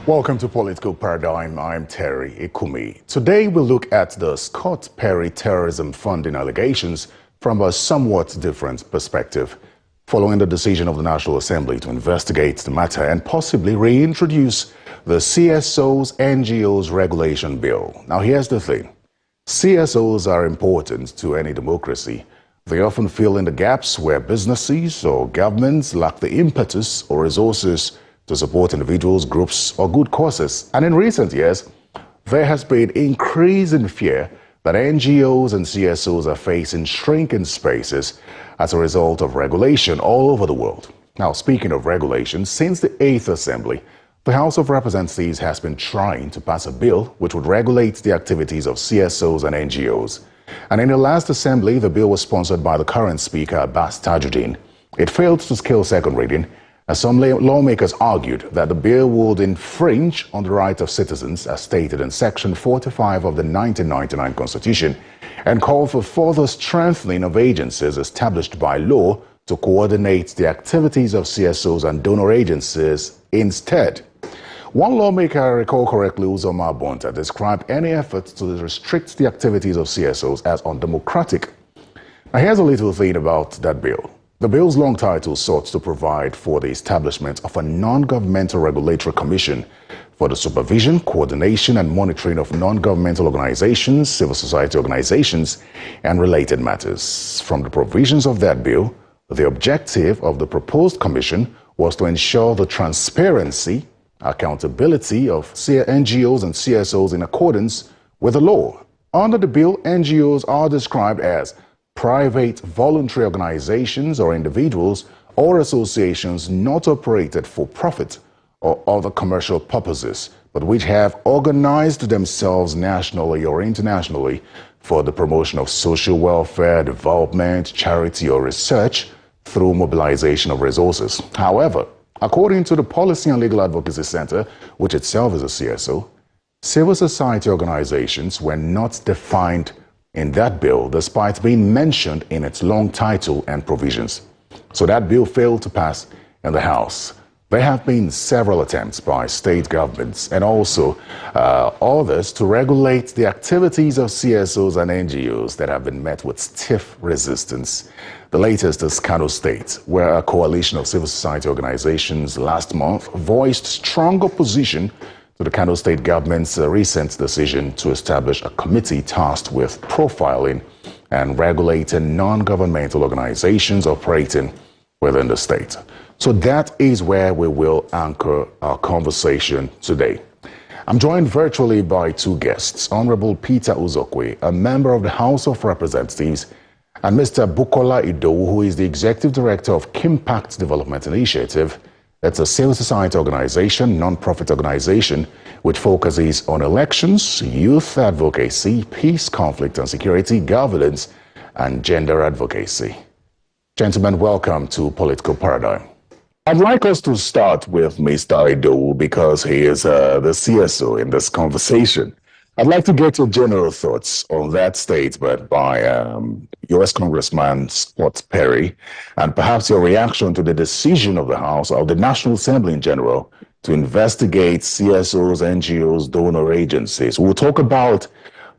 Welcome to Political Paradigm. I'm Terry Ikumi. Today we'll look at the Scott Perry terrorism funding allegations from a somewhat different perspective. Following the decision of the National Assembly to investigate the matter and possibly reintroduce the CSOs NGOs regulation bill. Now here's the thing. CSOs are important to any democracy. They often fill in the gaps where businesses or governments lack the impetus or resources to support individuals, groups, or good causes. And in recent years, there has been increasing fear that NGOs and CSOs are facing shrinking spaces as a result of regulation all over the world. Now, speaking of regulation, since the 8th Assembly, the House of Representatives has been trying to pass a bill which would regulate the activities of CSOs and NGOs. And in the last Assembly, the bill was sponsored by the current Speaker, Abbas Tajuddin. It failed to scale second reading, as some lawmakers argued that the bill would infringe on the right of citizens as stated in Section 45 of the 1999 Constitution and called for further strengthening of agencies established by law to coordinate the activities of CSOs and donor agencies instead. One lawmaker, I recall correctly, Uzoma Bonta, described any effort to restrict the activities of CSOs as undemocratic. Now here's a little thing about that bill. The bill's long title sought to provide for the establishment of a non-governmental regulatory commission for the supervision, coordination, and monitoring of non-governmental organizations, civil society organizations, and related matters. From the provisions of that bill, the objective of the proposed commission was to ensure the transparency, accountability of NGOs and CSOs in accordance with the law. Under the bill, NGOs are described as private voluntary organizations or individuals or associations not operated for profit or other commercial purposes, but which have organized themselves nationally or internationally for the promotion of social welfare, development, charity, or research through mobilization of resources. However, according to the Policy and Legal Advocacy Center, which itself is a CSO, civil society organizations were not defined in that bill, despite being mentioned in its long title and provisions. So that bill failed to pass in the House. There have been several attempts by state governments and also others to regulate the activities of CSOs and NGOs that have been met with stiff resistance. The latest is Kano State, where a coalition of civil society organizations last month voiced strong opposition to the Kano State government's recent decision to establish a committee tasked with profiling and regulating non-governmental organizations operating within the state. So that is where we will anchor our conversation today. I'm joined virtually by two guests, Honorable Peter Uzokwe, a member of the House of Representatives, and Mr. Bukola Idowu, who is the Executive Director of Kimpact Development Initiative. It's a civil society organization, non-profit organization, which focuses on elections, youth advocacy, peace, conflict and security, governance, and gender advocacy. Gentlemen, welcome to Political Paradigm. I'd like us to start with Mr. Idowu because he is the CSO in this conversation. I'd like to get your general thoughts on that statement by U.S. Congressman Scott Perry, and perhaps your reaction to the decision of the House, of the National Assembly in general, to investigate CSOs, NGOs, donor agencies. We'll talk about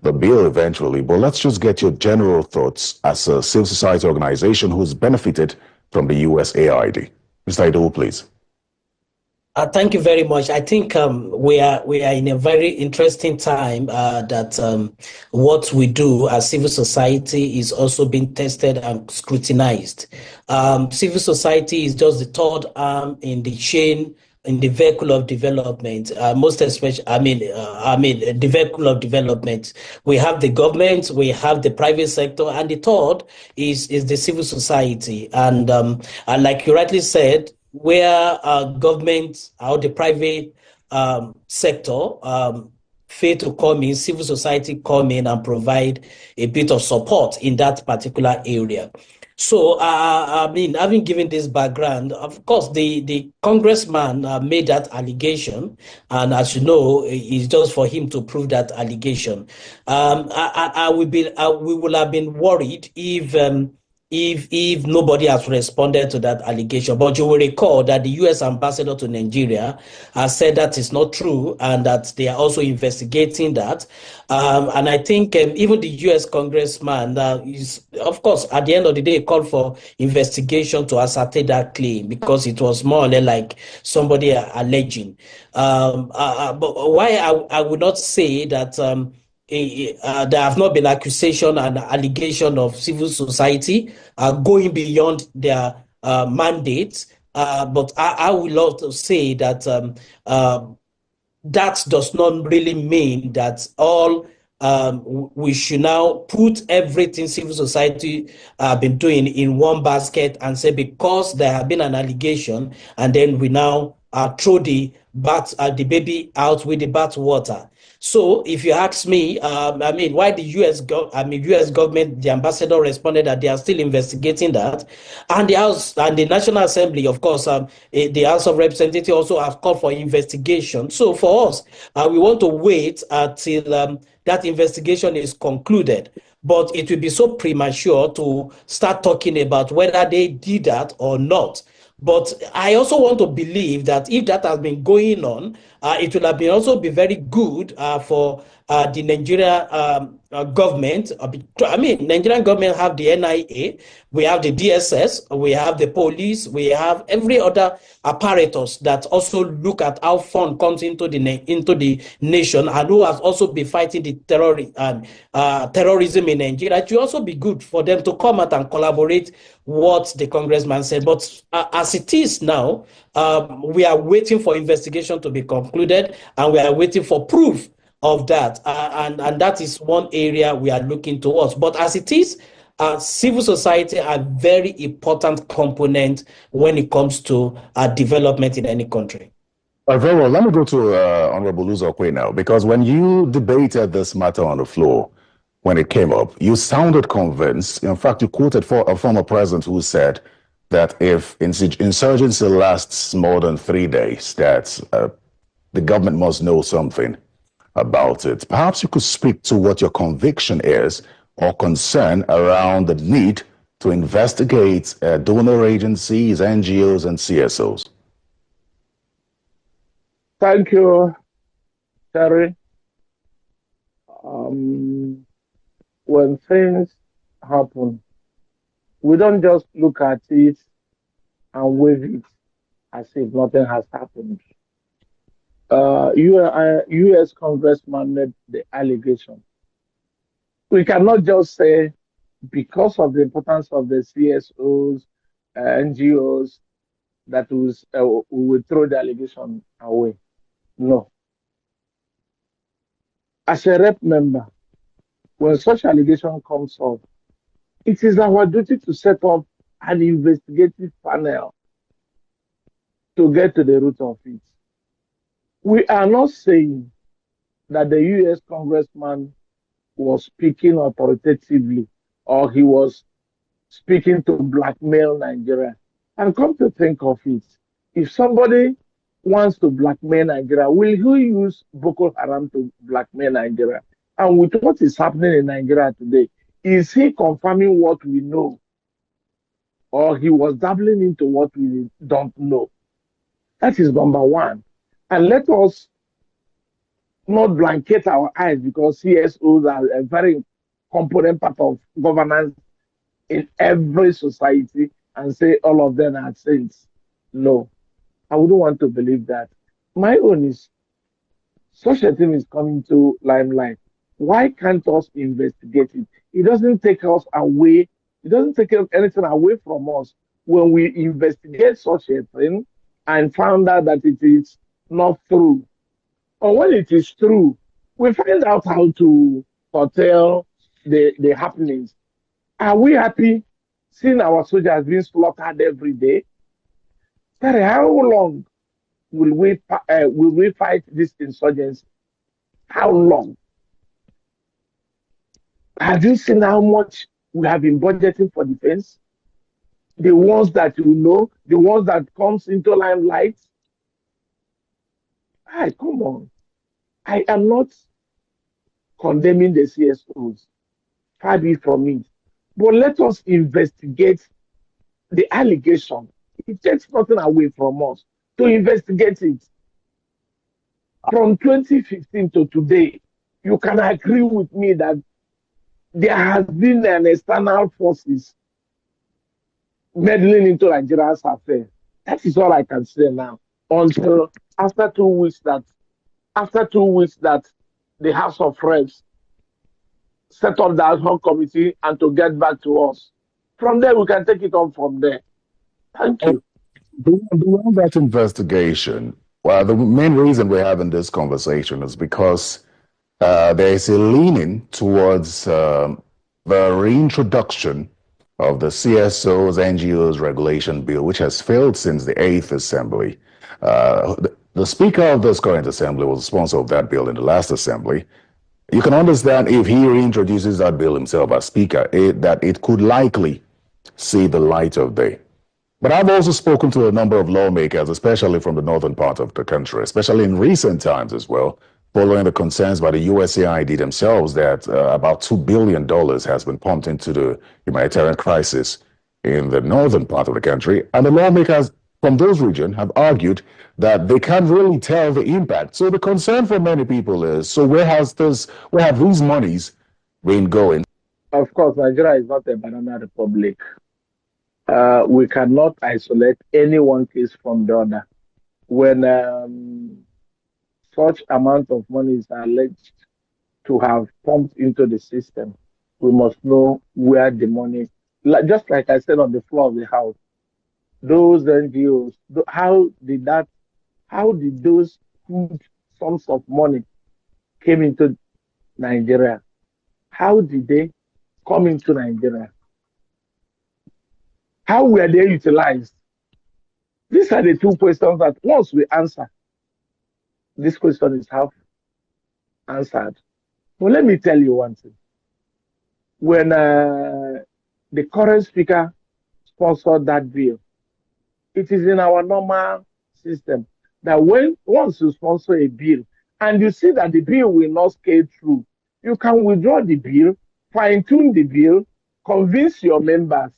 the bill eventually, but let's just get your general thoughts as a civil society organization who's benefited from the USAID. Mr. Idowu, please. Thank you very much. I think we are in a very interesting time that what we do as civil society is also being tested and scrutinized. Civil society is just the third arm in the chain, in the vehicle of development. Most especially, the vehicle of development. We have the government, we have the private sector, and the third is the civil society. And like you rightly said, where government or the private sector fail to come in, civil society come in and provide a bit of support in that particular area. So, having given this background, of course, the congressman made that allegation, and as you know, it's just for him to prove that allegation. We will have been worried if if nobody has responded to that allegation. But you will recall that the U.S. ambassador to Nigeria has said that is not true and that they are also investigating that. And I think even the U.S. congressman is, of course, at the end of the day, called for investigation to ascertain that claim because it was more or less like somebody alleging. But why I would not say that there have not been accusation and allegation of civil society going beyond their mandate. But I would love to say that that does not really mean that all we should now put everything civil society been doing in one basket and say because there have been an allegation and then we now throw the baby out with the bath water. So if you ask me, I mean, why the U.S. government, the ambassador responded that they are still investigating that, and the House and the National Assembly, of course, the House of Representatives also have called for investigation. So for us, we want to wait until that investigation is concluded. But it will be so premature to start talking about whether they did that or not. But I also want to believe that if that has been going on, it will have been also be very good for the Nigeria government. I mean, Nigerian government have the NIA, we have the DSS, we have the police, we have every other apparatus that also look at how fund comes into the nation and who has also been fighting the terrorism in Nigeria. It will also be good for them to come out and collaborate what the congressman said. But as it is now, we are waiting for investigation to be concluded and we are waiting for proof of that. And that is one area we are looking towards. But as it is, civil society are a very important component when it comes to development in any country. Very well. Let me go to Honorable Uzokwe now, because when you debated this matter on the floor, when it came up, you sounded convinced. In fact, you quoted for a former president who said that if insurgency lasts more than 3 days, that the government must know something about it. Perhaps you could speak to what your conviction is or concern around the need to investigate donor agencies, NGOs, and CSOs. Thank you, Terry. When things happen, we don't just look at it and wave it as if nothing has happened. U.S. congressman made the allegation. We cannot just say because of the importance of the CSOs, NGOs, that we will throw the allegation away. No. As a rep member, when such allegation comes up, it is our duty to set up an investigative panel to get to the root of it. We are not saying that the U.S. congressman was speaking authoritatively or he was speaking to blackmail Nigeria. And come to think of it, if somebody wants to blackmail Nigeria, will he use Boko Haram to blackmail Nigeria? And with what is happening in Nigeria today, is he confirming what we know? Or he was dabbling into what we don't know? That is number one. And let us not blanket our eyes because CSOs are a very component part of governance in every society and say all of them are saints. No, I wouldn't want to believe that. My own is, such a thing is coming to limelight. Why can't us investigate it? It doesn't take us away. It doesn't take anything away from us when we investigate such a thing and found out that it is not true. Or when it is true, we find out how to curtail the happenings. Are we happy seeing our soldiers being slaughtered every day? Sorry, how long will we fight this insurgency? How long? Have you seen how much we have been budgeting for defense? The ones that you know, the ones that comes into limelight. Hi, come on. I am not condemning the CSOs. Far be from it. But let us investigate the allegation. It takes nothing away from us to investigate it. From 2015 to today, you can agree with me that there has been an external forces meddling into Nigeria's affairs. That is all I can say now. Until after 2 weeks that the House of Reps set up the ad hoc committee and to get back to us. From there, we can take it on from there. Thank you. Beyond that investigation, well, the main reason we're having this conversation is because there is a leaning towards the reintroduction of the CSOs, NGOs regulation bill, which has failed since the 8th Assembly. The Speaker of this current Assembly was the sponsor of that bill in the last Assembly. You can understand if he reintroduces that bill himself as Speaker, that it could likely see the light of day. But I've also spoken to a number of lawmakers, especially from the northern part of the country, especially in recent times as well, following the concerns by the USAID themselves that about $2 billion has been pumped into the humanitarian crisis in the northern part of the country. And the lawmakers from those regions have argued that they can't really tell the impact. So the concern for many people is, so where have these monies been going? Of course, Nigeria is not a banana republic. We cannot isolate any one case from the other. When such amount of money is alleged to have pumped into the system, we must know where the money, just like I said on the floor of the House, those NGOs, how did those huge sums of money came into Nigeria? How did they come into Nigeria? How were they utilized? These are the two questions that once we answer, this question is half answered. Well, let me tell you one thing. When the current speaker sponsored that bill, it is in our normal system that once you sponsor a bill and you see that the bill will not scale through, you can withdraw the bill, fine-tune the bill, convince your members.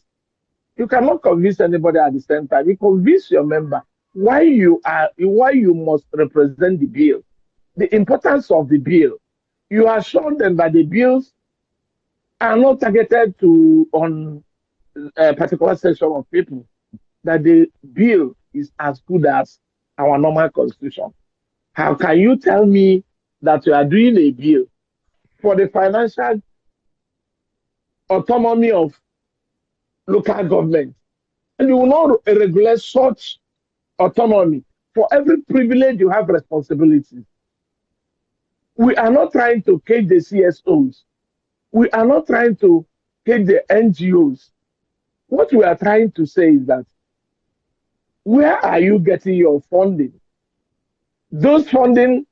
You cannot convince anybody at the same time. You convince your member why you must represent the bill, the importance of the bill. You are shown them that the bills are not targeted on a particular section of people, that the bill is as good as our normal constitution. How can you tell me that you are doing a bill for the financial autonomy of local government, and you will not regulate such autonomy? For every privilege, you have responsibilities. We are not trying to cage the CSOs. We are not trying to cage the NGOs. What we are trying to say is that, where are you getting your funding? Those funding,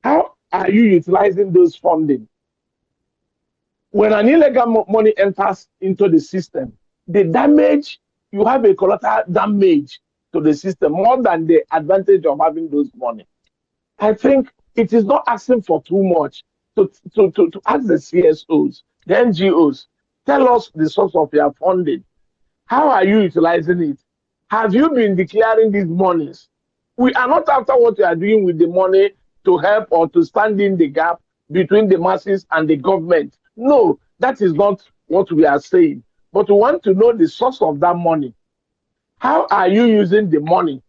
how are you utilizing those funding? When an illegal money enters into the system, the damage, you have a collateral damage to the system more than the advantage of having those money. I think it is not asking for too much to ask the CSOs, the NGOs, tell us the source of your funding. How are you utilizing it? Have you been declaring these monies? We are not after what you are doing with the money to help or to stand in the gap between the masses and the government. No, that is not what we are saying. But we want to know the source of that money. How are you using the money?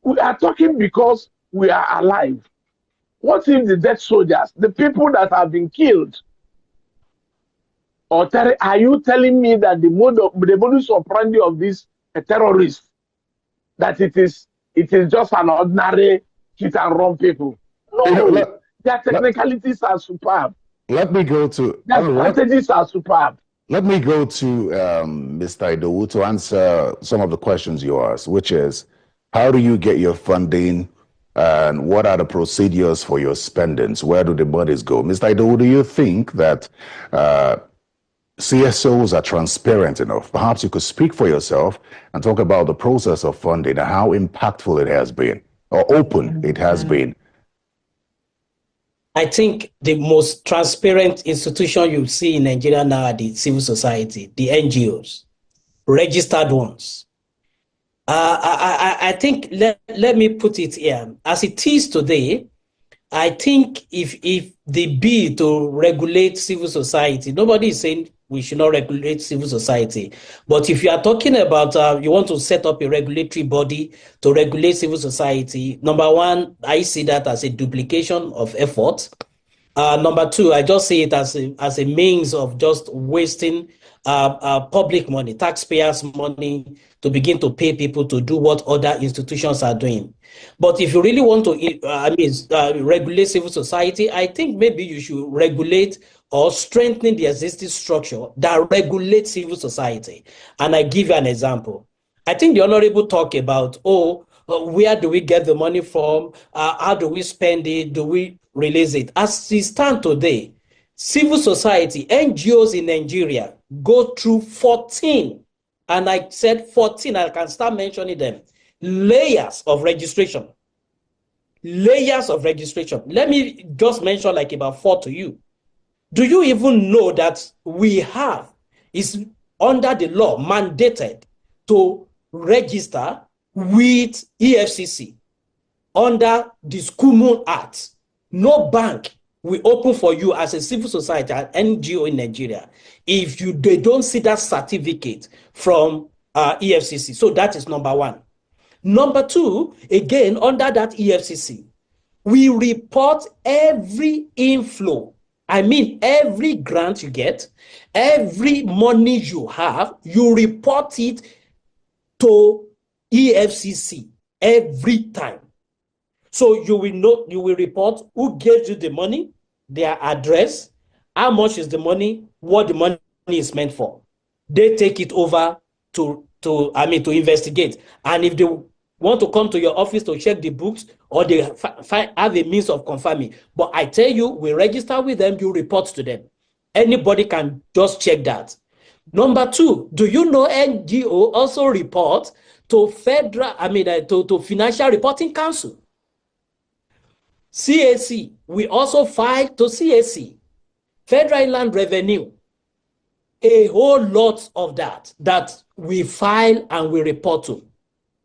We are talking because we are alive. What if the dead soldiers, the people that have been killed, are you telling me that the modus operandi of this terrorist, that it is just an ordinary hit and run people? No, their technicalities are superb. Let me go to their strategies are superb. Let me go to Mr. Idowu to answer some of the questions you asked, which is, how do you get your funding and what are the procedures for your spendings? Where do the monies go? Mr. Idowu, do you think that CSOs are transparent enough? Perhaps you could speak for yourself and talk about the process of funding and how impactful it has been, or open it has been. I think the most transparent institution you see in Nigeria now are the civil society, the NGOs, registered ones. I think let me put it here. As it is today, I think if the bill to regulate civil society, nobody is saying we should not regulate civil society. But if you are talking about you want to set up a regulatory body to regulate civil society, number one, I see that as a duplication of effort. Number two, I just see it as a means of just wasting public money, taxpayers' money, to begin to pay people to do what other institutions are doing. But if you really want to, regulate civil society, I think maybe you should regulate or strengthen the existing structure that regulates civil society. And I give you an example. I think the Honorable talk about, where do we get the money from? How do we spend it? Do we release it? As we stand today, civil society, NGOs in Nigeria go through 14, and I said 14, I can start mentioning them, layers of registration. Layers of registration. Let me just mention like about 4 to you. Do you even know that we have, is under the law, mandated to register with EFCC under the School Moon Act? No bank will open for you as a civil society, an NGO in Nigeria, if they don't see that certificate from EFCC. So that is number one. Number two, again, under that EFCC, we report every inflow. I mean, every grant you get, every money you have, you report it to EFCC every time. So you will know, you will report who gave you the money, their address, how much is the money, what the money is meant for. They take it over to investigate. And if they want to come to your office to check the books, or they have a means of confirming. But I tell you, we register with them, you report to them. Anybody can just check that. Number two, do you know NGO also report to to Financial Reporting Council? CAC, we also file to CAC, Federal Inland Revenue, a whole lot of that we file and we report to.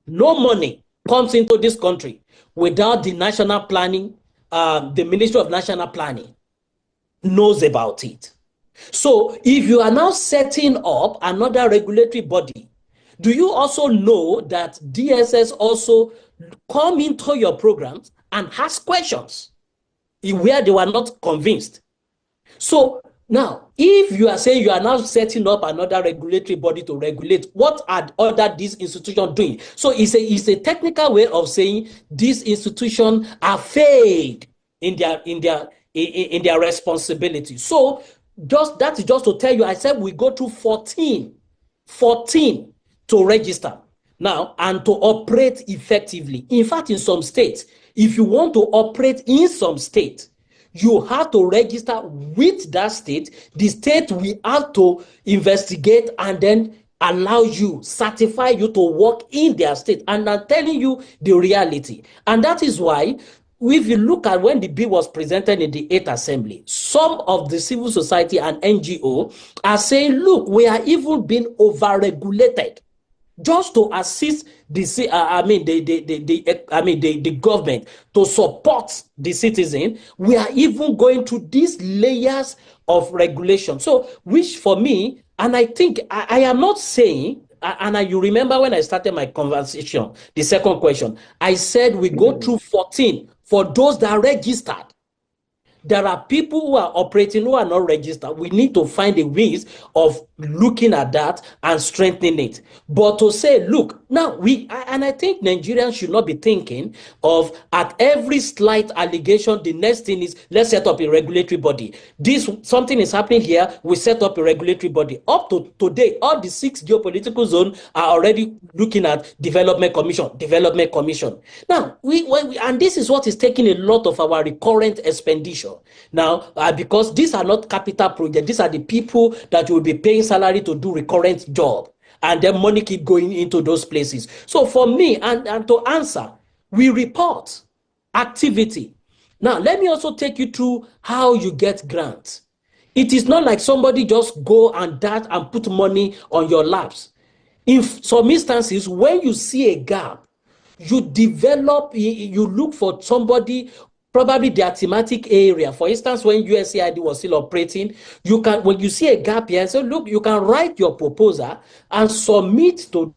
No money comes into this country without the national planning, the Ministry of National Planning knows about it. So if you are now setting up another regulatory body, do you also know that DSS also come into your programs and ask questions where they were not convinced? So now, if you are saying you are now setting up another regulatory body to regulate, what are these institutions doing? So it's a technical way of saying these institutions are failed in their responsibility. So that is just to tell you, I said we go through 14 to register now and to operate effectively. In fact, in some states, if you want to operate in some states, you have to register with that state. The state will have to investigate and then allow you, certify you to work in their state. And I'm telling you the reality. And that is why, if you look at when the bill was presented in the 8th Assembly, some of the civil society and NGO are saying, look, we are even being over-regulated. Just to assist the government to support the citizen, we are even going through these layers of regulation. So, which for me, and I think I am not saying, you remember when I started my conversation, the second question, I said we go through 14 for those that are registered. There are people who are operating who are not registered. We need to find a ways of looking at that and strengthening it. But to say, look, now I think Nigerians should not be thinking of at every slight allegation, the next thing is let's set up a regulatory body. Something is happening here, we set up a regulatory body. Up to today, all the 6 geopolitical zones are already looking at development commission. Now, and this is what is taking a lot of our recurrent expenditure. Now, because these are not capital projects, these are the people that will be paying salary to do recurrent job, and then money keep going into those places. So for me, and to answer, we report activity. Now, let me also take you through how you get grants. It is not like somebody just go and that and put money on your laps. In some instances, when you see a gap, you develop, you look for somebody, probably their thematic area. For instance, when USAID was still operating, you can, when you see a gap here, so look, you can write your proposal and submit to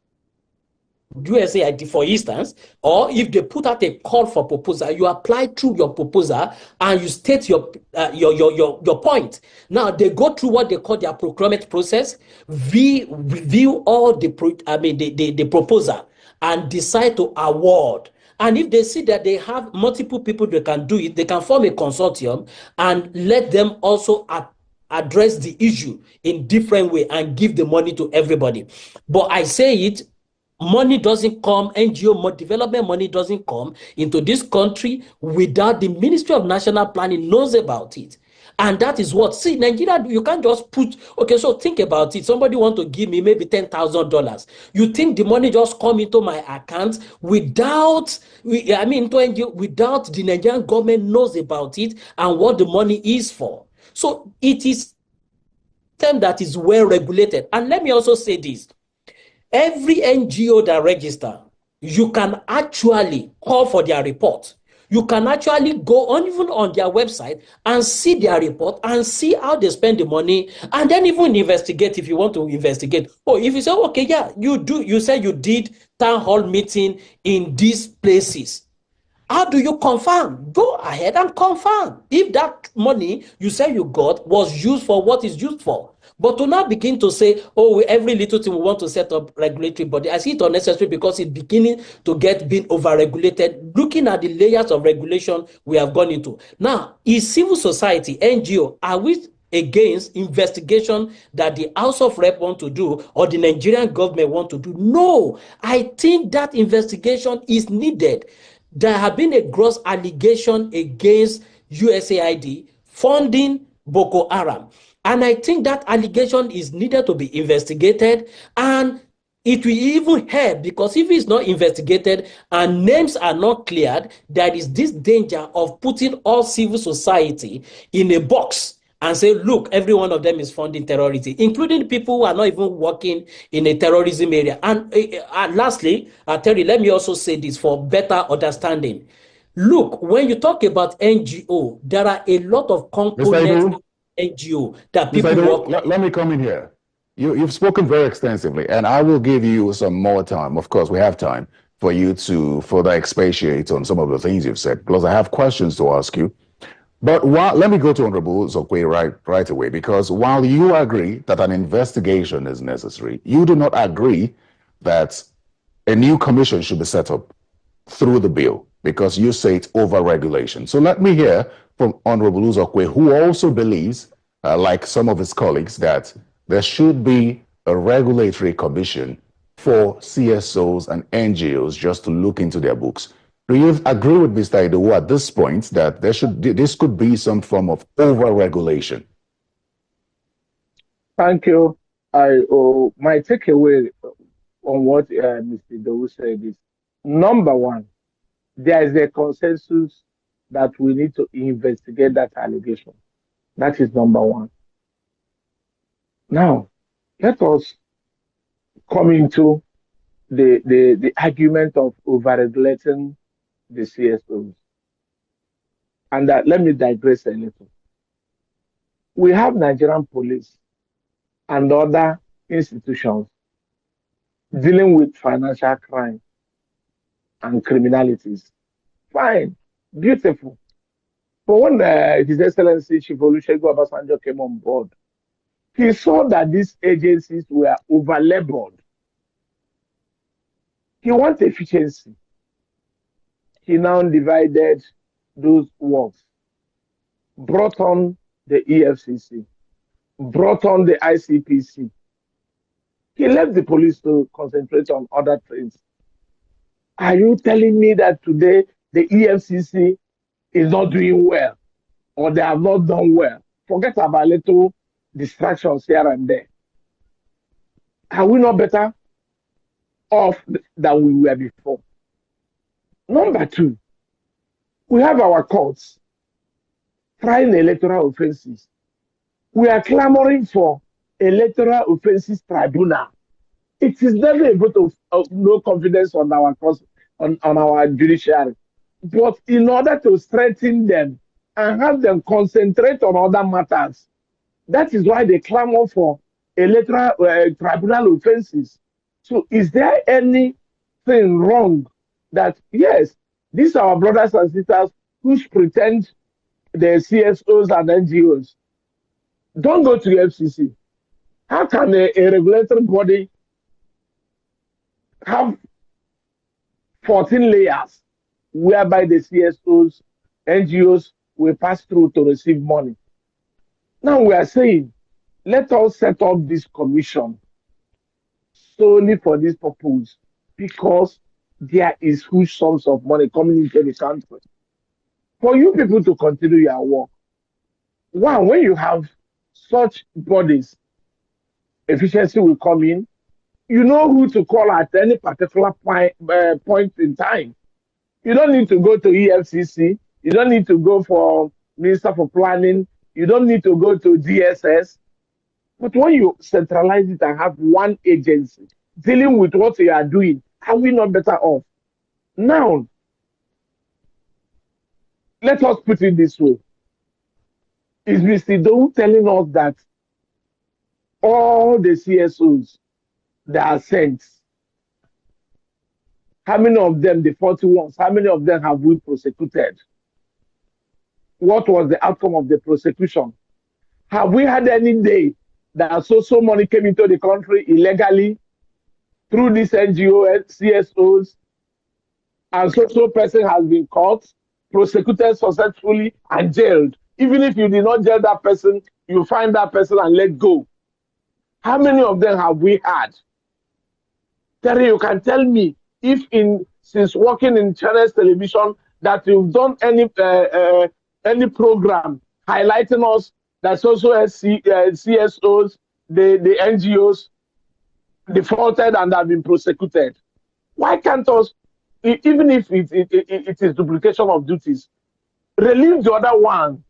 USAID, for instance, or if they put out a call for proposal, you apply through your proposal and you state your point. Now they go through what they call their procurement process, review all the proposal and decide to award. And if they see that they have multiple people that can do it, they can form a consortium and let them also address the issue in different way and give the money to everybody. But I say it, money doesn't come, NGO development money doesn't come into this country without the Ministry of National Planning knows about it. And that is what, see, Nigeria, you can't just put, okay, so think about it. Somebody want to give me maybe $10,000. You think the money just come into my account without, into NGO, without the Nigerian government knows about it and what the money is for. So it is system that is well regulated. And let me also say this. Every NGO that register, you can actually call for their report. You can actually go on even on their website and see their report and see how they spend the money, and then even investigate if you want to investigate. Or if you say, okay, yeah, you said you did town hall meeting in these places. How do you confirm? Go ahead and confirm if that money you say you got was used for what it's used for. But to now begin to say, oh, every little thing we want to set up regulatory body, I see it unnecessary because it's beginning to get being over-regulated, looking at the layers of regulation we have gone into. Now, is civil society, NGO, are we against investigation that the House of Rep want to do or the Nigerian government want to do? No, I think that investigation is needed. There have been a gross allegation against USAID funding Boko Haram. And I think that allegation is needed to be investigated, and it will even help because if it's not investigated and names are not cleared, there is this danger of putting all civil society in a box and say, look, every one of them is funding terrorism, including people who are not even working in a terrorism area. And lastly, Terry, let me also say this for better understanding. Look, when you talk about NGO, there are a lot of components of NGO that people work. Let me come in here. You've spoken very extensively, and I will give you some more time. Of course, we have time for you to further expatiate on some of the things you've said, because I have questions to ask you. But let me go to Honorable Zokwe right away, because while you agree that an investigation is necessary, you do not agree that a new commission should be set up through the bill, because you say it's over-regulation. So let me hear from Honorable Zokwe, who also believes, like some of his colleagues, that there should be a regulatory commission for CSOs and NGOs just to look into their books. Do you agree with Mr. Idowu at this point that this could be some form of over-regulation? Thank you. My takeaway on what Mr. Idowu said is, number one, there is a consensus that we need to investigate that allegation. That is number one. Now, let us come into the argument of over-regulating the CSOs. And let me digress a little. We have Nigerian police and other institutions dealing with financial crime and criminalities. Fine, beautiful. But when His Excellency Chief Olusegun Obasanjo came on board, he saw that these agencies were over-labored. He wants efficiency. He now divided those works, brought on the EFCC, brought on the ICPC. He left the police to concentrate on other things. Are you telling me that today the EFCC is not doing well, or they have not done well? Forget about little distractions here and there. Are we not better off than we were before? Number two, we have our courts trying electoral offenses. We are clamoring for electoral offenses tribunal. It is never a vote of no confidence on our judiciary. But in order to strengthen them and have them concentrate on other matters, that is why they clamor for electoral tribunal offenses. So is there anything wrong that, yes, these are our brothers and sisters who pretend they're CSOs and NGOs? Don't go to the FCC. How can a regulatory body have 14 layers whereby the CSOs, NGOs will pass through to receive money? Now we are saying, let us set up this commission solely for this purpose, because there is huge sums of money coming into the country. For you people to continue your work, one, when you have such bodies, efficiency will come in. You know who to call at any particular point in time. You don't need to go to EFCC. You don't need to go for Minister for Planning. You don't need to go to DSS. But when you centralize it and have one agency dealing with what you are doing, are we not better off? Now, let us put it this way. Is Mr. Doe telling us that all the CSOs that are sent, how many of them, the 41s, how many of them have we prosecuted? What was the outcome of the prosecution? Have we had any day that so money came into the country illegally through this NGO, CSOs, and so person has been caught, prosecuted successfully, and jailed? Even if you did not jail that person, you find that person and let go. How many of them have we had? Terry, you can tell me if since working in Channels Television that you've done any program highlighting us that's also CSOs, the NGOs defaulted and have been prosecuted. Why can't us, even if it is duplication of duties, relieve the other one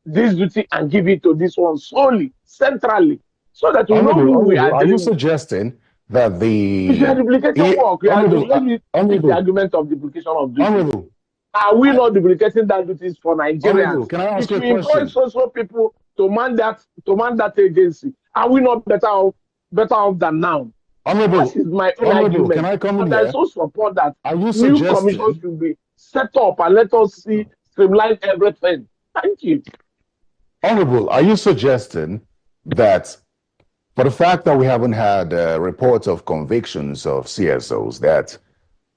this duty and give it to this one solely, centrally, so that we know who we are. Are you suggesting that the... If you are duplicating work, let me take the argument of duplication of duties. Are we not duplicating that duties for Nigerians? Can I ask you a question? If you encourage so people to man that agency, are we not better off than now? That is my own argument. Can I come in but here? I so support that new commissions should be set up and let us see streamline everything. Thank you. Honorable, are you suggesting that for the fact that we haven't had reports of convictions of CSOs, that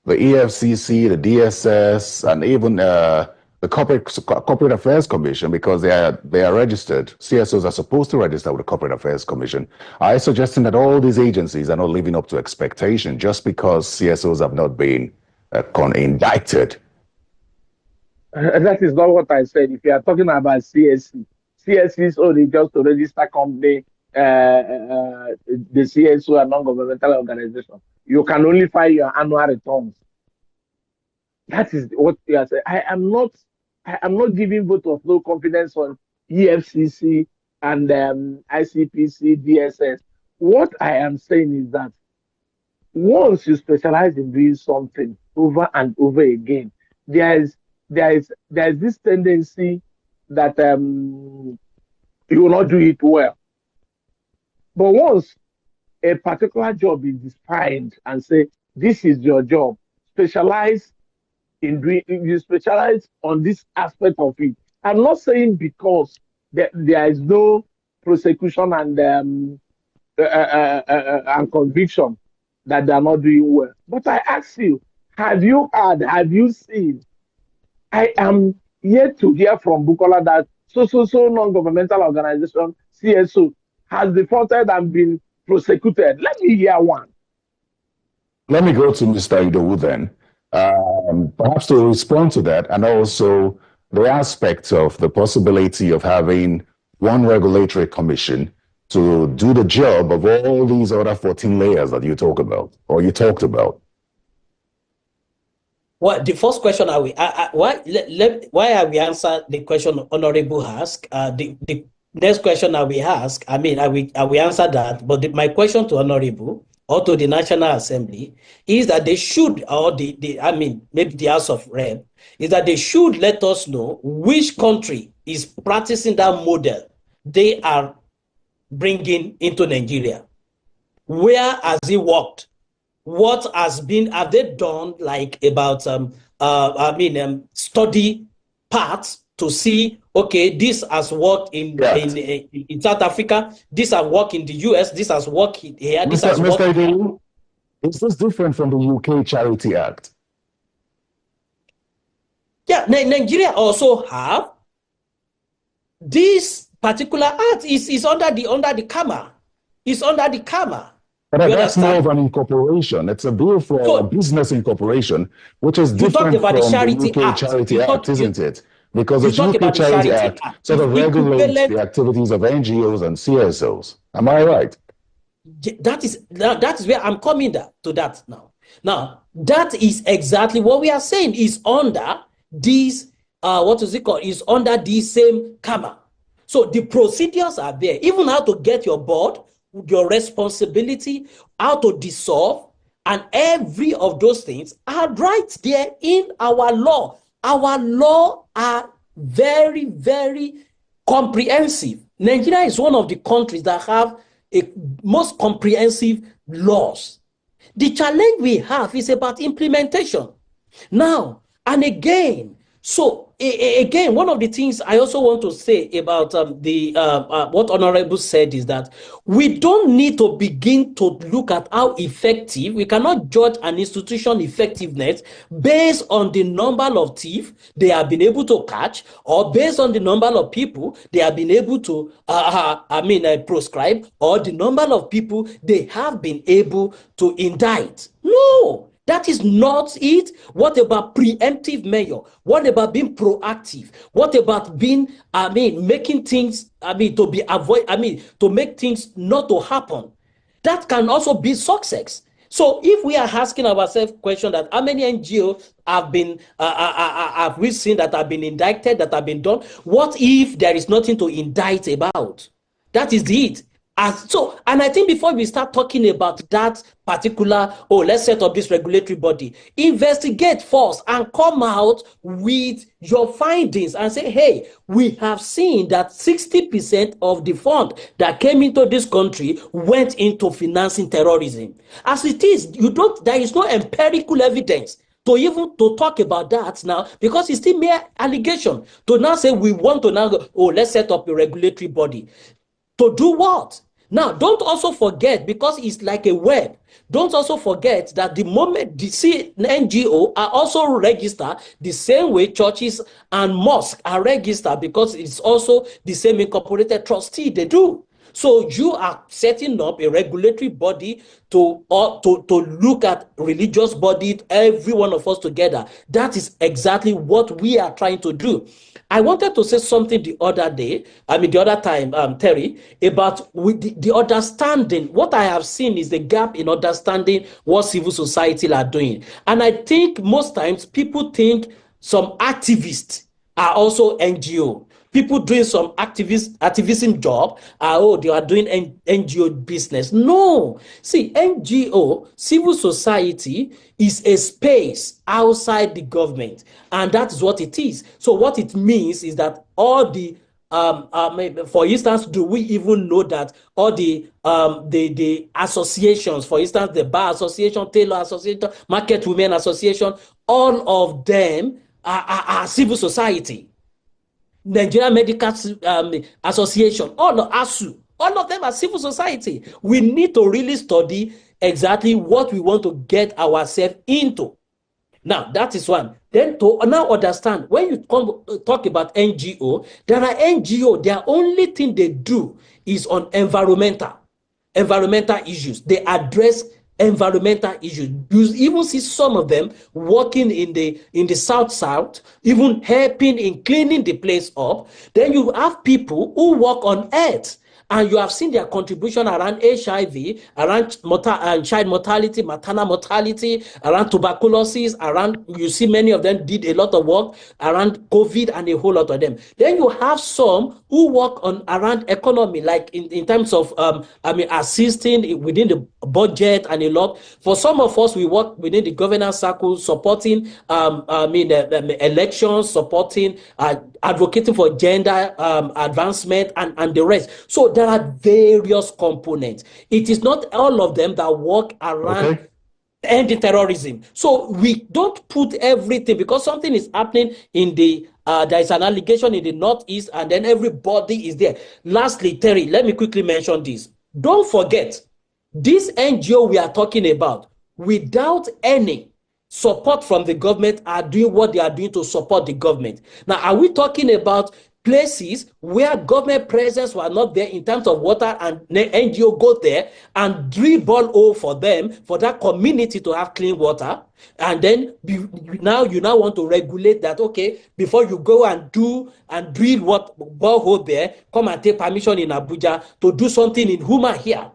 the EFCC, the DSS, and even the Corporate Affairs Commission, because they are registered, CSOs are supposed to register with the Corporate Affairs Commission, are you suggesting that all these agencies are not living up to expectation just because CSOs have not been indicted? That is not what I said. If you are talking about CSC is only just to register company, the CSO and non-governmental organization. You can only file your annual returns. That is what you are saying. I am not giving vote of no confidence on EFCC and ICPC, DSS. What I am saying is that once you specialize in doing something over and over again, there is this tendency that you will not do it well. But once a particular job is defined and say, this is your job, specialize in doing, you specialize on this aspect of it. I'm not saying because there is no prosecution and conviction that they are not doing well. But I ask you, have you seen? I am yet to hear from Bukola that so non-governmental organization, CSO, has defaulted and been prosecuted. Let me hear one. Let me go to Mr. Idowu then. Perhaps to respond to that, and also the aspect of the possibility of having one regulatory commission to do the job of all these other 14 layers that you talk about, or you talked about. Well, the first question why are we answer the question Honorable ask? The next question I will ask, I will answer that. But my question to Honorable or to the National Assembly is that they should, or maybe the House of Rep, is that they should let us know which country is practicing that model they are bringing into Nigeria. Where has it worked? What have they done like about study parts to see, okay, this has worked in South Africa, this has worked in the US, this has worked here, this has worked. Mr. Idowu, is this different from the UK Charity Act? Yeah, Nigeria also have this particular act is under the CAMA. It's under the CAMA. But that's more of an incorporation. It's a bill for business incorporation, which is different from the UK Charity Act, isn't it? Because the UK Charity Act sort of regulates the activities of NGOs and CSOs. Am I right? That is where I'm coming to that now. Now, that is exactly what we are saying is under this, is under the same CAMA. So the procedures are there. Even how to get your board, your responsibility, how to dissolve, and every of those things are right there in our law. Our law are very, very comprehensive. Nigeria is one of the countries that have a most comprehensive laws. The challenge we have is about implementation. Now, and again, again, one of the things I also want to say about what Honorable said is that we don't need to begin to look at how effective. We cannot judge an institution effectiveness based on the number of thieves they have been able to catch, or based on the number of people they have been able to proscribe, or the number of people they have been able to indict. No. That is not it. What about preemptive measure? What about being proactive? What about being, making things, to make things not to happen? That can also be success. So if we are asking ourselves question that how many NGOs have we seen that have been indicted, that have been done? What if there is nothing to indict about? That is it. And I think before we start talking about that particular, let's set up this regulatory body, investigate first and come out with your findings and say, hey, we have seen that 60% of the fund that came into this country went into financing terrorism. As it is, there is no empirical evidence to talk about that now, because it's still mere allegation. To now say we want to now go, let's set up a regulatory body. To do what? Now, don't also forget, because it's like a web, don't also forget that the moment the NGO are also registered the same way churches and mosques are registered, because it's also the same incorporated trustee they do. So you are setting up a regulatory body to look at religious body, every one of us together. That is exactly what we are trying to do. I wanted to say something the other time, Terry, about the understanding. What I have seen is the gap in understanding what civil society are doing. And I think most times people think some activists are also NGO. People doing some activism job, they are doing NGO business. No. See, NGO, civil society, is a space outside the government. And that is what it is. So what it means is that all the, for instance, do we even know that all the associations, for instance, the Bar Association, Tailor Association, Market Women Association, all of them are civil society. Nigerian Medical Association, all of ASU, all of them are civil society. We need to really study exactly what we want to get ourselves into. Now, that is one. Then to now understand, when you talk about NGO, there are NGO, their only thing they do is on environmental issues. They address environmental issues. You even see some of them working in the south, even helping in cleaning the place up. Then you have people who work on earth. and you have seen their contribution around HIV, around child mortality, maternal mortality, around tuberculosis, around, you see many of them did a lot of work around COVID and a whole lot of them. Then you have some who work on around economy, like in terms of, assisting within the budget and a lot. For some of us, we work within the governance circle, supporting, elections, supporting, advocating for gender advancement and the rest. So there are various components. It is not all of them that work around ending terrorism. So we don't put everything, because something is happening in the there is an allegation in the Northeast, and then everybody is there. Lastly, Terry, let me quickly mention this. Don't forget, this NGO we are talking about, without any support from the government, are doing what they are doing to support the government. Now, are we talking about places where government presence were not there in terms of water, and NGO go there and drill borehole for them, for that community to have clean water? And then you now want to regulate that, okay, before you go and do and drill what borehole there, come and take permission in Abuja to do something in Huma here,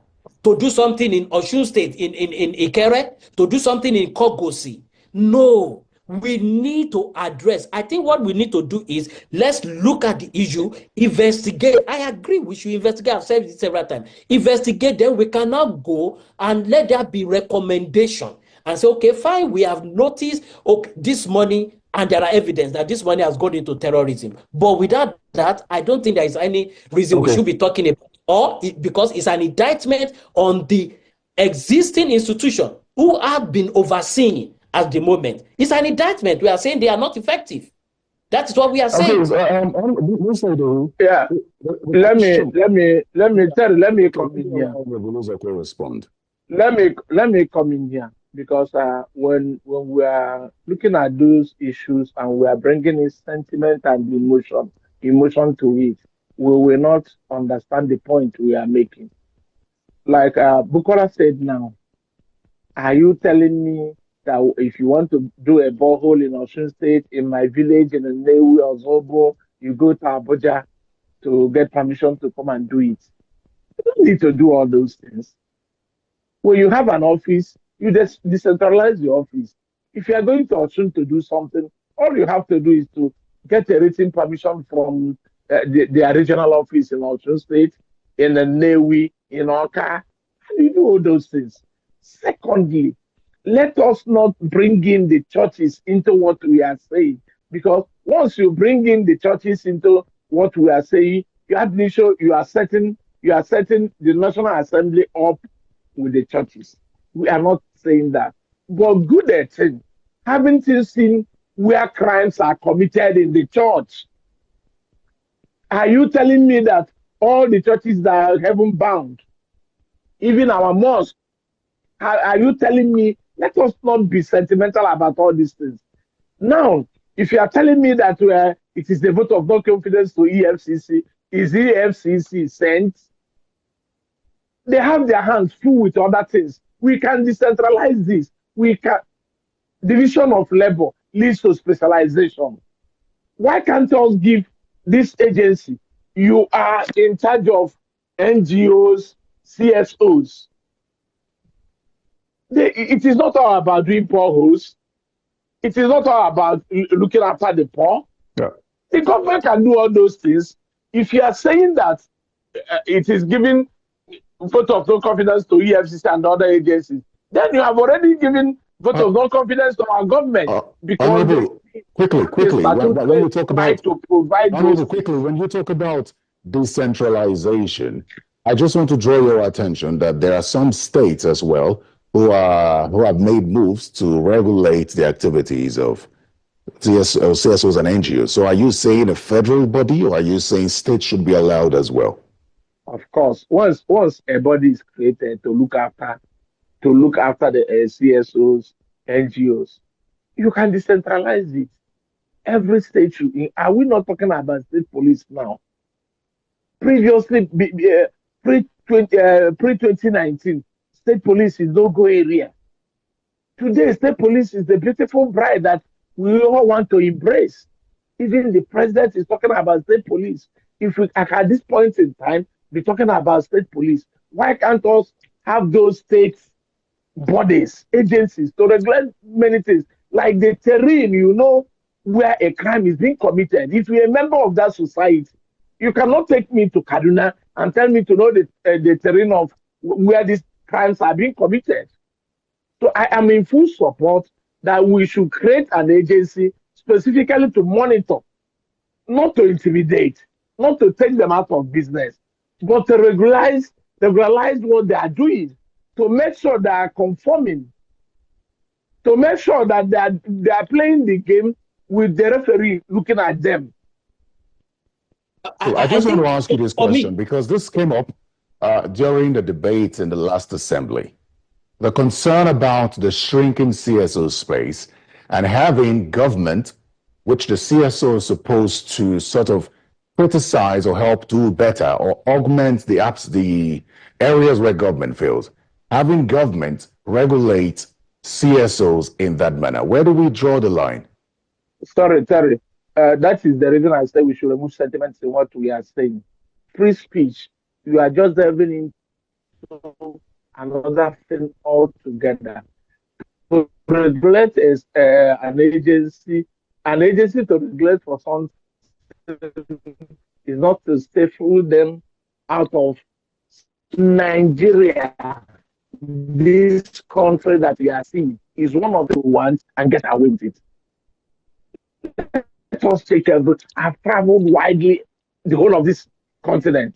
to do something in Osun State, in Ikere, to do something in Kogosi. No, we need to address. I think what we need to do is, let's look at the issue, investigate. I agree, we should investigate. I've said it several times. Investigate, then we cannot go and let there be recommendation and say, okay, fine, we have noticed, okay, this money, and there are evidence that this money has gone into terrorism. But without that, I don't think there is any reason we should be talking about, because it's an indictment on the existing institution who have been overseeing at the moment. It's an indictment. We are saying they are not effective. That is what we are saying. Yeah. Let me come in here. Let me come in here, because when we are looking at those issues and we are bringing in sentiment and emotion to it, we will not understand the point we are making. Like Bukola said now, are you telling me that if you want to do a borehole in Osun State, in my village, in Nnewi or Zobo, you go to Abuja to get permission to come and do it? You don't need to do all those things. When you have an office, you just decentralize your office. If you are going to Osun to do something, all you have to do is to get a written permission from the regional office in Osun State, in Nnewi, in Oka, and you do all those things. Secondly, let us not bring in the churches into what we are saying, because once you bring in the churches into what we are saying, you are setting the National Assembly up with the churches. We are not saying that. But good at it. Haven't you seen where crimes are committed in the church? Are you telling me that all the churches that are heaven bound, even our mosque, are you telling me, let us not be sentimental about all these things? Now, if you are telling me that it is the vote of no confidence to EFCC, is EFCC sent? They have their hands full with other things. We can decentralize this. We can. Division of labor leads to specialization. Why can't us give this agency? You are in charge of NGOs, CSOs. It is not all about doing boreholes. It is not all about looking after the poor. Yeah. The government can do all those things. If you are saying that it is giving vote of no confidence to EFCC and other agencies, then you have already given vote of no confidence to our government. Because quickly, when you talk about to provide those quickly, when you talk about decentralization, I just want to draw your attention that there are some states as well who have made moves to regulate the activities of CSOs and NGOs. So are you saying a federal body, or are you saying states should be allowed as well? Of course, once a body is created to look after the CSOs, NGOs, you can decentralize it. Every state should. Are we not talking about state police now? Previously, pre-2019, state police is no-go area. Today, state police is the beautiful bride that we all want to embrace. Even the president is talking about state police. If we, at this point in time, be talking about state police? Why can't us have those state bodies, agencies to regulate many things? Like the terrain, where a crime is being committed. If you're a member of that society, you cannot take me to Kaduna and tell me to know the terrain of where these crimes are being committed. So I am in full support that we should create an agency specifically to monitor, not to intimidate, not to take them out of business, but to regularize what they are doing, to make sure they are conforming, to make sure that they are playing the game with the referee looking at them. So I just want to ask you this question because this came up during the debate in the last assembly. The concern about the shrinking CSO space and having government, which the CSO is supposed to sort of criticize or help do better or augment the areas where government fails, having government regulate CSOs in that manner. Where do we draw the line? Sorry, Terry. That is the reason I say we should remove sentiments in what we are saying. Free speech, you are just delving into another thing altogether. To regulate is an agency to regulate for something is not to stifle them out of Nigeria. This country that we are seeing is one of the ones and get away with it. Let us take a vote. I've traveled widely the whole of this continent,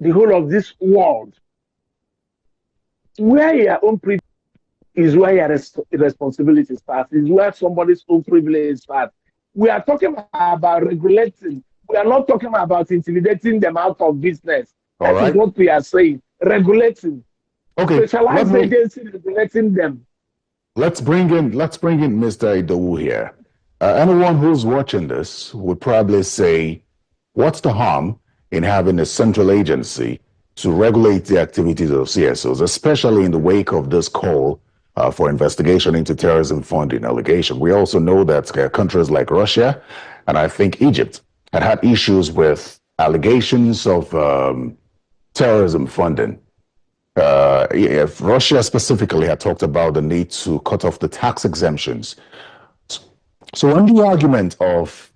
the whole of this world. Where your own privilege is where your responsibility starts, is where somebody's own privilege starts. We are talking about regulating. We are not talking about intimidating them out of business. That is what we are saying. Regulating. Okay. Specialized agencies regulating them. Let's bring in Mr. Idowu here. Anyone who's watching this would probably say, what's the harm in having a central agency to regulate the activities of CSOs, especially in the wake of this call for investigation into terrorism funding allegation? We also know that countries like Russia and I think Egypt had issues with allegations of terrorism funding. If Russia specifically had talked about the need to cut off the tax exemptions. So when the argument of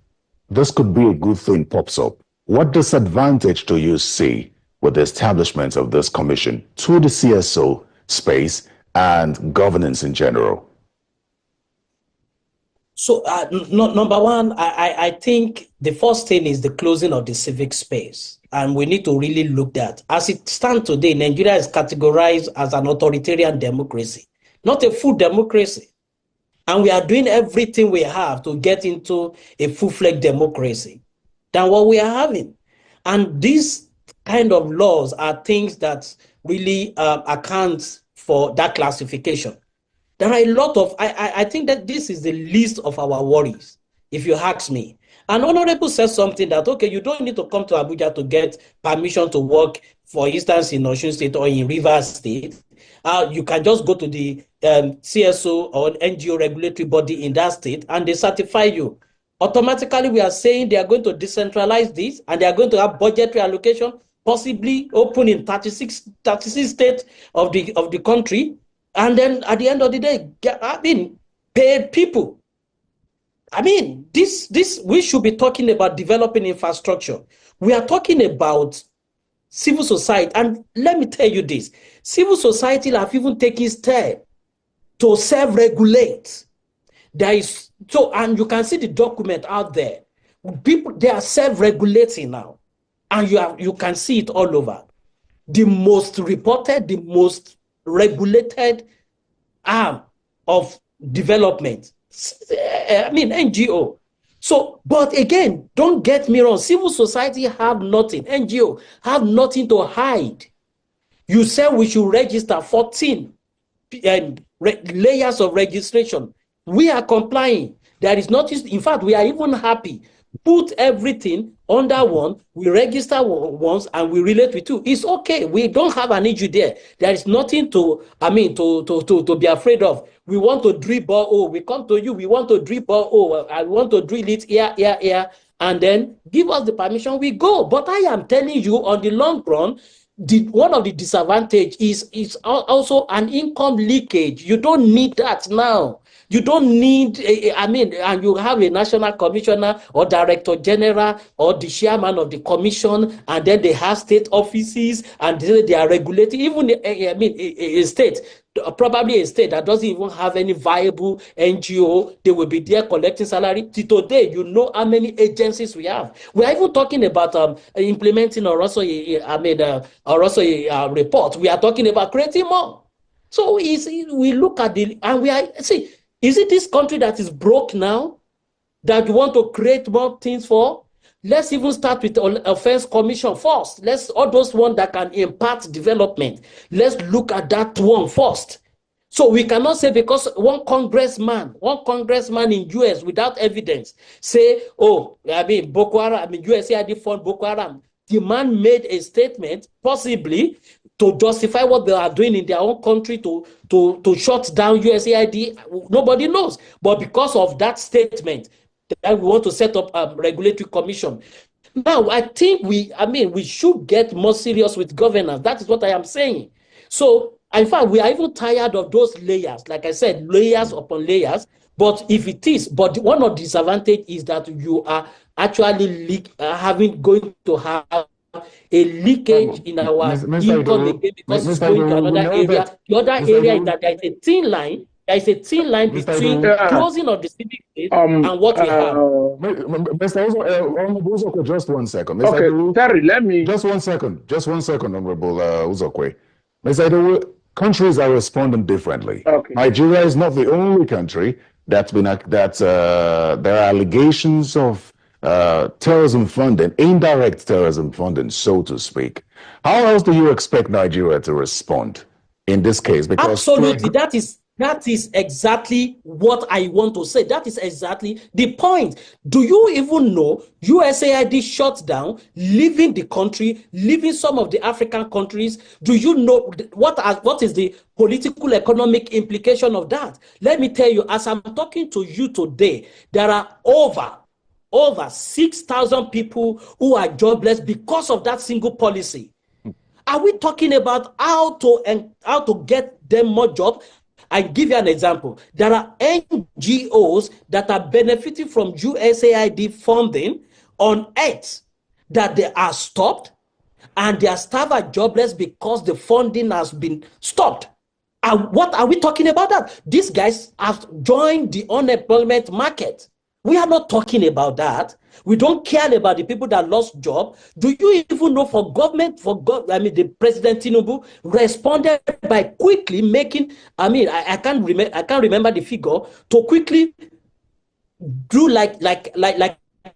this could be a good thing pops up, what disadvantage do you see with the establishment of this commission to the CSO space and governance in general? So number one, I think the first thing is the closing of the civic space. And we need to really look at, as it stands today, Nigeria is categorized as an authoritarian democracy, not a full democracy. And we are doing everything we have to get into a full-fledged democracy than what we are having. And these kind of laws are things that really account for that classification. There are a lot of, I think that this is the least of our worries, if you ask me. An honorable says something that, okay, you don't need to come to Abuja to get permission to work, for instance, in Osun State or in Rivers State. You can just go to the CSO or NGO regulatory body in that state and they certify you. Automatically, we are saying they are going to decentralize this and they are going to have budgetary allocation, possibly open in 36 states of the country. And then at the end of the day, paid people. This we should be talking about developing infrastructure. We are talking about civil society. And let me tell you this, civil society have even taken steps to self-regulate. And you can see the document out there. People, they are self-regulating now. And you can see it all over. The most reported, the most regulated arm of development, NGO. So, but again, don't get me wrong, civil society have nothing, NGO have nothing to hide. You said we should register 14 layers of registration. We are complying. There is nothing, in fact, we are even happy. Put everything under one, we register once and we relate with you. It's okay. We don't have an issue there. There is nothing to be afraid of. We want to drill borehole. We come to you, we want to drill borehole. I want to drill it here, and then give us the permission, we go. But I am telling you, on the long run, one of the disadvantage is also an income leakage. You don't need that now. You don't need, and you have a national commissioner or director general or the chairman of the commission, and then they have state offices, and they are regulating. Even, a state, probably a state that doesn't even have any viable NGO, they will be there collecting salary. Today, you know how many agencies we have. We are even talking about implementing or also a report. We are talking about creating more. So we look at is it this country that is broke now that you want to create more things for? Let's even start with offense commission first. All those ones that can impact development. Let's look at that one first. So we cannot say because one congressman in US without evidence say, Boko Haram, USAID fund Boko Haram. The man made a statement, possibly to justify what they are doing in their own country to shut down USAID. Nobody knows. But because of that statement, that we want to set up a regulatory commission. Now, I think we should get more serious with governance. That is what I am saying. So, in fact, we are even tired of those layers. Like I said, layers upon layers. But one of the disadvantages is that you are actually going to have a leakage in our income again because it's going to another area. The other area is that there is a thin line. There is a thin line between closing of the civic state and what we have. Honorable Uzokwe, just 1 second. Okay, Terry, let me... Just 1 second, Honorable Uzokwe. Mr. Idowu, countries are responding differently. Okay. Nigeria is not the only country there are allegations of terrorism funding, indirect terrorism funding, so to speak. How else do you expect Nigeria to respond in this case? Because absolutely, that is exactly what I want to say. That is exactly the point. Do you even know USAID shut down, leaving the country, leaving some of the African countries? Do you know what is the political economic implication of that? Let me tell you, as I'm talking to you today, there are over 6,000 people who are jobless because of that single policy. Are we talking about how to get them more jobs? I give you an example. There are NGOs that are benefiting from USAID funding on Earth that they are stopped, and their staff are jobless because the funding has been stopped. And what are we talking about that? These guys have joined the unemployment market. We are not talking about that. We don't care about the people that lost job. Do you even know the President Tinubu responded by quickly making, I can't remember the figure, to quickly do like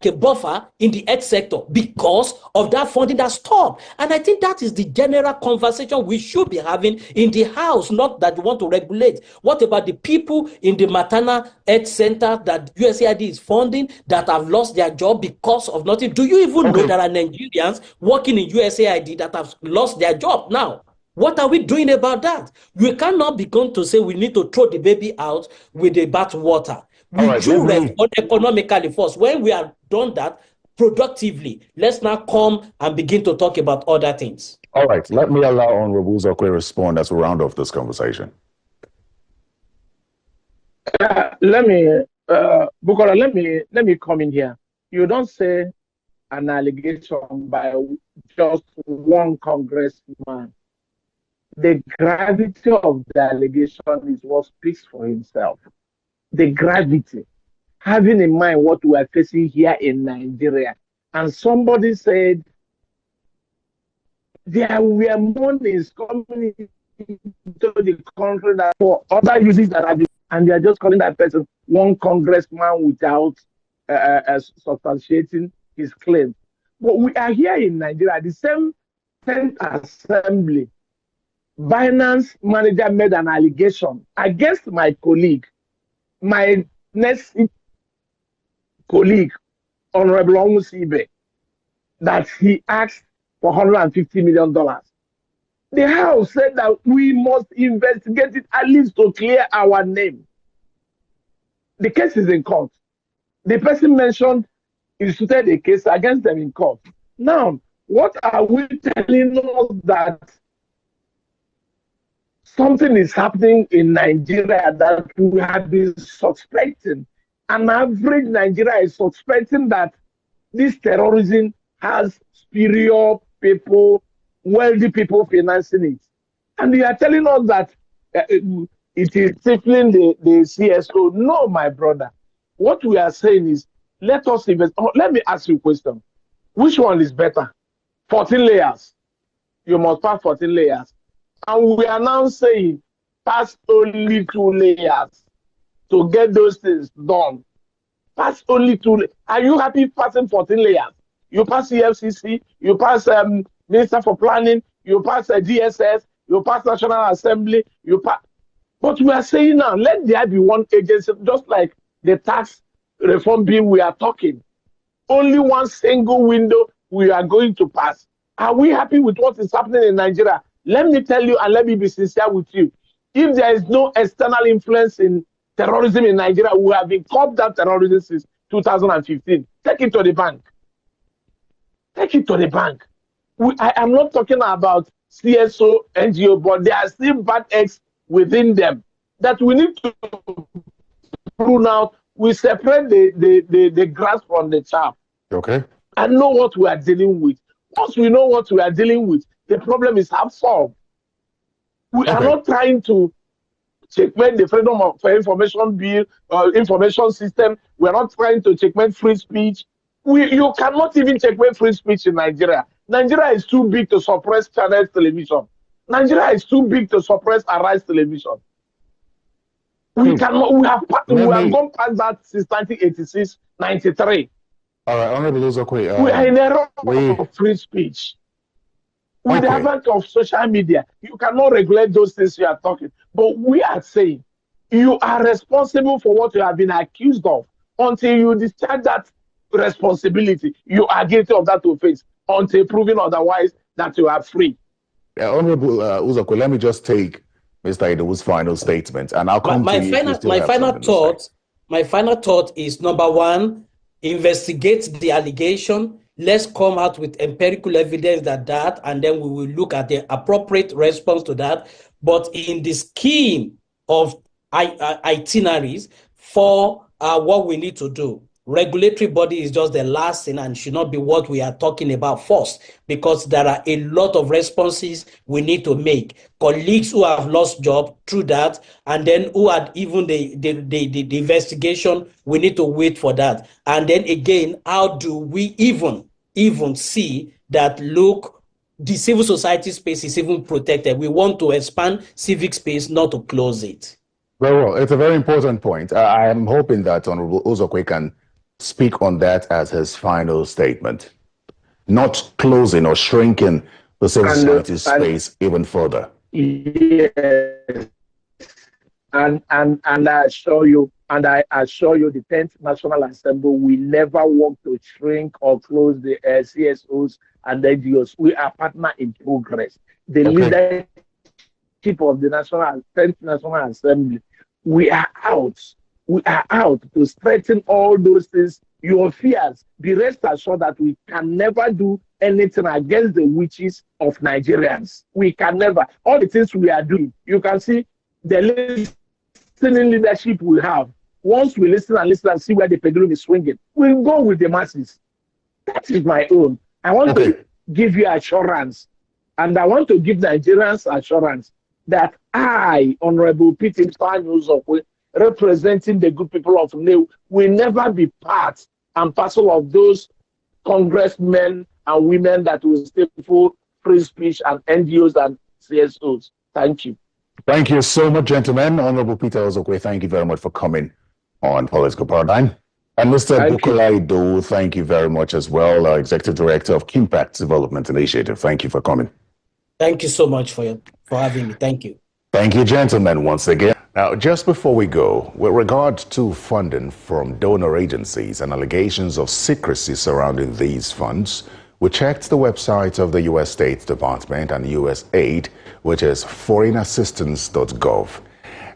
a buffer in the health sector because of that funding that stopped. And I think that is the general conversation we should be having in the house, not that we want to regulate. What about the people in the maternal health center that USAID is funding that have lost their job because of nothing? Do you even know there are Nigerians working in USAID that have lost their job now? What are we doing about that? We cannot be going to say we need to throw the baby out with the bathwater. We should respond economically first. When we have done that productively, let's now come and begin to talk about other things. All right, let me allow Honorable Uzokwe respond as we round off this conversation. Bukola, let me come in here. You don't say an allegation by just one congressman. The gravity of the allegation is what speaks for himself. The gravity, having in mind what we are facing here in Nigeria. And somebody said there were monies coming into the country that for other uses that have been, and they are just calling that person one congressman without substantiating his claim. But we are here in Nigeria, the same 10th assembly. Binance manager made an allegation against my colleague, my next colleague, Honorable Onwusibe, that he asked for $150 million. The House said that we must investigate it at least to clear our name. The case is in court. The person mentioned instituted a case against them in court. Now, what are we telling us that something is happening in Nigeria that we have been suspecting? An average Nigeria is suspecting that this terrorism has superior people, wealthy people financing it. And you are telling us that it is stifling the CSO. No, my brother. What we are saying is, let us invest. Oh, let me ask you a question. Which one is better? 14 layers. You must pass 14 layers. And we are now saying, pass only 2 layers to get those things done. Pass only 2 layers. Are you happy passing 14 layers? You pass EFCC, you pass Minister for Planning, you pass DSS, you pass National Assembly, you pass. But we are saying now, let there be one agency, just like the tax reform bill we are talking. Only one single window we are going to pass. Are we happy with what is happening in Nigeria? Let me tell you, and let me be sincere with you. If there is no external influence in terrorism in Nigeria, we have been caught that terrorism since 2015. Take it to the bank. Take it to the bank. I am not talking about CSO, NGO, but there are still bad eggs within them that we need to prune out. We separate the grass from the chaff. Okay. And know what we are dealing with. Once we know what we are dealing with, the problem is half solved. We are not trying to checkmate the freedom of information bill or information system. We are not trying to checkmate free speech. You cannot even checkmate free speech in Nigeria. Nigeria is too big to suppress Channels television. Nigeria is too big to suppress Arise television. We cannot. We have gone past that since 1986, 93. All right, Honorable Uzokwe. We are in a era of free speech. With the advent of social media, you cannot regulate those things you are talking. But we are saying you are responsible for what you have been accused of. Until you discharge that responsibility, you are guilty of that offense. Until proven otherwise, that you are free. Honorable Uzokwe, let me just take Mr. Idowu's final statement, and I'll come to you. My final thought is, number one, investigate the allegation. Let's come out with empirical evidence that, and then we will look at the appropriate response to that. But in the scheme of itineraries for what we need to do, regulatory body is just the last thing and should not be what we are talking about first, because there are a lot of responses we need to make. Colleagues who have lost job through that, and then who had even the investigation, we need to wait for that. And then again, how do we even see that, look, the civil society space is even protected? We want to expand civic space, not to close it. Very well. It's a very important point. I am hoping that Honorable Uzokwe can speak on that as his final statement, not closing or shrinking the civil society space even further. Yes, and I assure you, the 10th National Assembly will never want to shrink or close the CSOs and NGOs. We are partner in progress. The leadership of the 10th National Assembly, we are out. We are out to strengthen all those things. Your fears, be rest assured that we can never do anything against the wishes of Nigerians. We can never. All the things we are doing, you can see the listening leadership we have. Once we listen and see where the pendulum is swinging, we'll go with the masses. That is my own. I want to give you assurance, and I want to give Nigerians assurance that I, Honorable Peter Uzokwe, representing the good people of New, will never be part and parcel of those congressmen and women that will stifle free speech and NGOs and CSOs. Thank you. Thank you so much, gentlemen. Honorable Peter Uzokwe, thank you very much for coming on Political Paradigm. And Mr. Bukola Idowu, thank you very much as well, Executive Director of Kimpact Development Initiative. Thank you for coming. Thank you so much for having me. Thank you. Thank you, gentlemen, once again. Now, just before we go, with regard to funding from donor agencies and allegations of secrecy surrounding these funds, we checked the website of the U.S. State Department and USAID, which is foreignassistance.gov.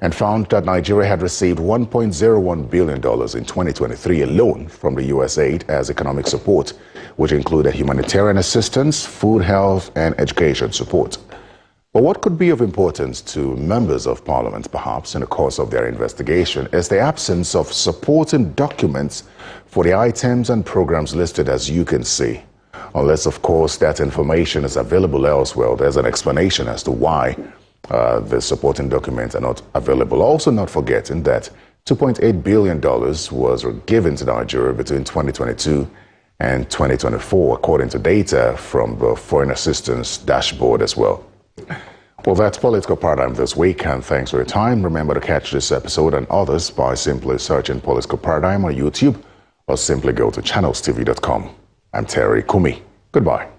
and found that Nigeria had received $1.01 billion in 2023 alone from the USAID as economic support, which included humanitarian assistance, food, health, and education support. But what could be of importance to members of parliament, perhaps, in the course of their investigation is the absence of supporting documents for the items and programs listed, as you can see. Unless, of course, that information is available elsewhere. There's an explanation as to why the supporting documents are not available. Also, not forgetting that $2.8 billion was given to Nigeria between 2022 and 2024, according to data from the Foreign Assistance Dashboard as well. Well, that's Political Paradigm this week, and thanks for your time. Remember to catch this episode and others by simply searching Political Paradigm on YouTube or simply go to channelstv.com. I'm Terry Kumi. Goodbye.